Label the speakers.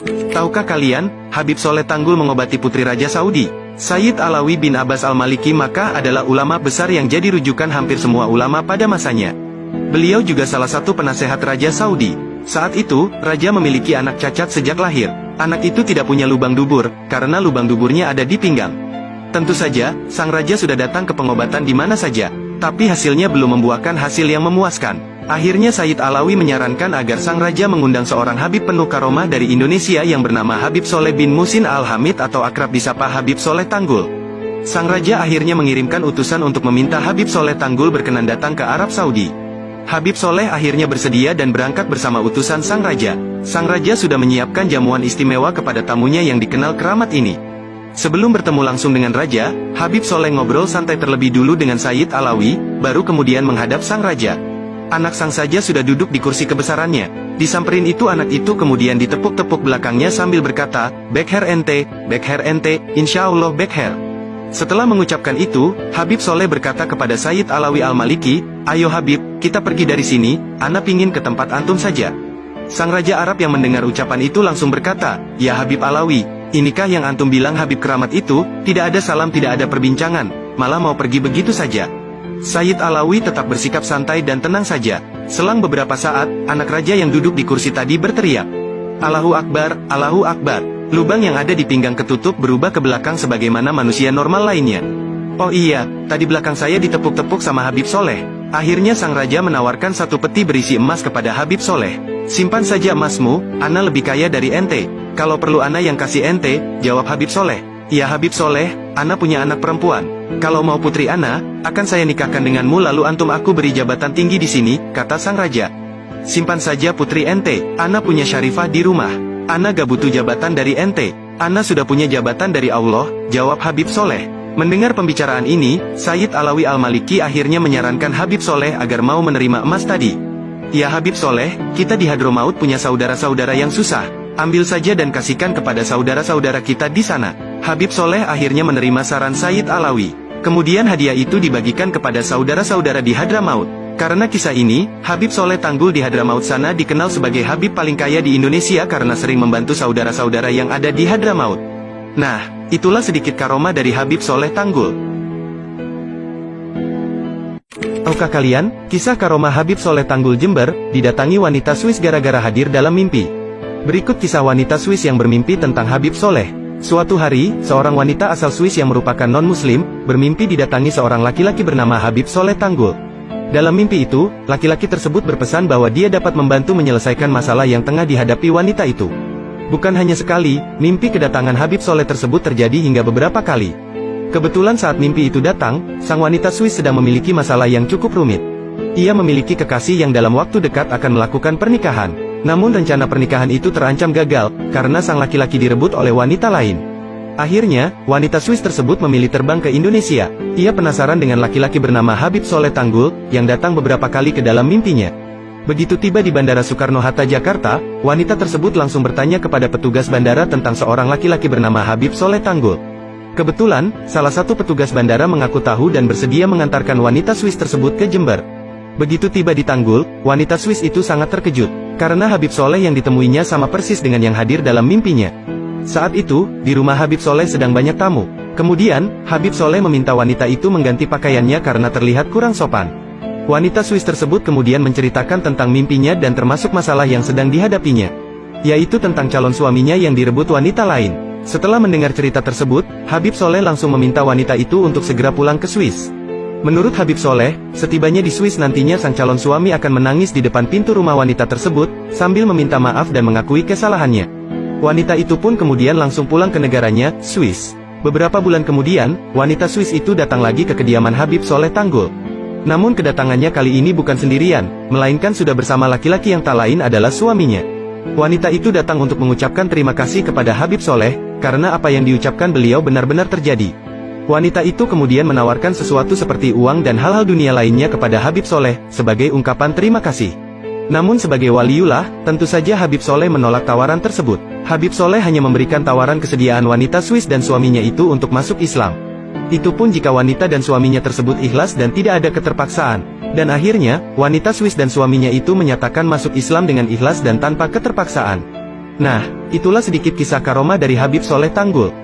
Speaker 1: Tahukah kalian, Habib Soleh Tanggul mengobati putri Raja Saudi, Sayyid Alawi bin Abbas Al-Maliki Makkah adalah ulama besar yang jadi rujukan hampir semua ulama pada masanya. Beliau juga salah satu penasehat Raja Saudi. Saat itu, Raja memiliki anak cacat sejak lahir. Anak itu tidak punya lubang dubur, karena lubang duburnya ada di pinggang. Tentu saja, sang Raja sudah datang ke pengobatan di mana saja, tapi hasilnya belum membuahkan hasil yang memuaskan. Akhirnya Sayyid Alawi menyarankan agar sang Raja mengundang seorang Habib penuh karomah dari Indonesia yang bernama Habib Soleh bin Muhsin Al-Hamid atau akrab disapa Habib Soleh Tanggul. Sang Raja akhirnya mengirimkan utusan untuk meminta Habib Soleh Tanggul berkenan datang ke Arab Saudi. Habib Soleh akhirnya bersedia dan berangkat bersama utusan sang Raja. Sang Raja sudah menyiapkan jamuan istimewa kepada tamunya yang dikenal keramat ini. Sebelum bertemu langsung dengan Raja, Habib Soleh ngobrol santai terlebih dulu dengan Sayyid Alawi, baru kemudian menghadap sang Raja. Anak sang saja sudah duduk di kursi kebesarannya. Disamperin itu anak itu kemudian ditepuk-tepuk belakangnya sambil berkata, "Back hair ente, insya Allah back hair." Setelah mengucapkan itu, Habib Soleh berkata kepada Sayyid Alawi Al-Maliki, "Ayo Habib, kita pergi dari sini, ana pingin ke tempat antum saja." Sang Raja Arab yang mendengar ucapan itu langsung berkata, "Ya Habib Alawi, inikah yang antum bilang Habib keramat itu, tidak ada salam tidak ada perbincangan, malah mau pergi begitu saja?" Sayyid Alawi tetap bersikap santai dan tenang saja. Selang beberapa saat, anak raja yang duduk di kursi tadi berteriak, "Allahu Akbar, Allahu Akbar." Lubang yang ada di pinggang ketutup berubah ke belakang sebagaimana manusia normal lainnya. "Oh iya, tadi belakang saya ditepuk-tepuk sama Habib Soleh." Akhirnya sang raja menawarkan satu peti berisi emas kepada Habib Soleh. "Simpan saja emasmu, ana lebih kaya dari ente. Kalau perlu ana yang kasih ente," jawab Habib Soleh. "Ya Habib Soleh, ana punya anak perempuan. Kalau mau putri ana, akan saya nikahkan denganmu lalu antum aku beri jabatan tinggi di sini," kata sang raja. "Simpan saja putri ente, ana punya syarifah di rumah. Ana gak butuh jabatan dari ente, ana sudah punya jabatan dari Allah," jawab Habib Soleh. Mendengar pembicaraan ini, Sayyid Alawi Al-Maliki akhirnya menyarankan Habib Soleh agar mau menerima emas tadi. "Ya Habib Soleh, kita di Hadramaut punya saudara-saudara yang susah. Ambil saja dan kasihkan kepada saudara-saudara kita di sana." Habib Soleh akhirnya menerima saran Sayyid Alawi. Kemudian hadiah itu dibagikan kepada saudara-saudara di Hadramaut. Karena kisah ini, Habib Soleh Tanggul di Hadramaut sana dikenal sebagai Habib paling kaya di Indonesia karena sering membantu saudara-saudara yang ada di Hadramaut. Nah, itulah sedikit karomah dari Habib Soleh Tanggul. Tahukah kalian, kisah karomah Habib Soleh Tanggul Jember, didatangi wanita Swiss gara-gara hadir dalam mimpi. Berikut kisah wanita Swiss yang bermimpi tentang Habib Soleh. Suatu hari, seorang wanita asal Swiss yang merupakan non-muslim, bermimpi didatangi seorang laki-laki bernama Habib Soleh Tanggul. Dalam mimpi itu, laki-laki tersebut berpesan bahwa dia dapat membantu menyelesaikan masalah yang tengah dihadapi wanita itu. Bukan hanya sekali, mimpi kedatangan Habib Soleh tersebut terjadi hingga beberapa kali. Kebetulan saat mimpi itu datang, sang wanita Swiss sedang memiliki masalah yang cukup rumit. Ia memiliki kekasih yang dalam waktu dekat akan melakukan pernikahan. Namun rencana pernikahan itu terancam gagal, karena sang laki-laki direbut oleh wanita lain. Akhirnya, wanita Swiss tersebut memilih terbang ke Indonesia. Ia penasaran dengan laki-laki bernama Habib Soleh Tanggul, yang datang beberapa kali ke dalam mimpinya. Begitu tiba di Bandara Soekarno-Hatta, Jakarta, wanita tersebut langsung bertanya kepada petugas bandara tentang seorang laki-laki bernama Habib Soleh Tanggul. Kebetulan, salah satu petugas bandara mengaku tahu dan bersedia mengantarkan wanita Swiss tersebut ke Jember. Begitu tiba di Tanggul, wanita Swiss itu sangat terkejut, karena Habib Soleh yang ditemuinya sama persis dengan yang hadir dalam mimpinya. Saat itu, di rumah Habib Soleh sedang banyak tamu. Kemudian, Habib Soleh meminta wanita itu mengganti pakaiannya karena terlihat kurang sopan. Wanita Swiss tersebut kemudian menceritakan tentang mimpinya dan termasuk masalah yang sedang dihadapinya, yaitu tentang calon suaminya yang direbut wanita lain. Setelah mendengar cerita tersebut, Habib Soleh langsung meminta wanita itu untuk segera pulang ke Swiss. Menurut Habib Soleh, setibanya di Swiss nantinya sang calon suami akan menangis di depan pintu rumah wanita tersebut, sambil meminta maaf dan mengakui kesalahannya. Wanita itu pun kemudian langsung pulang ke negaranya, Swiss. Beberapa bulan kemudian, wanita Swiss itu datang lagi ke kediaman Habib Soleh Tanggul. Namun kedatangannya kali ini bukan sendirian, melainkan sudah bersama laki-laki yang tak lain adalah suaminya. Wanita itu datang untuk mengucapkan terima kasih kepada Habib Soleh, karena apa yang diucapkan beliau benar-benar terjadi. Wanita itu kemudian menawarkan sesuatu seperti uang dan hal-hal dunia lainnya kepada Habib Soleh, sebagai ungkapan terima kasih. Namun sebagai waliullah, tentu saja Habib Soleh menolak tawaran tersebut. Habib Soleh hanya memberikan tawaran kesediaan wanita Swiss dan suaminya itu untuk masuk Islam. Itu pun jika wanita dan suaminya tersebut ikhlas dan tidak ada keterpaksaan. Dan akhirnya, wanita Swiss dan suaminya itu menyatakan masuk Islam dengan ikhlas dan tanpa keterpaksaan. Nah, itulah sedikit kisah karomah dari Habib Soleh Tanggul.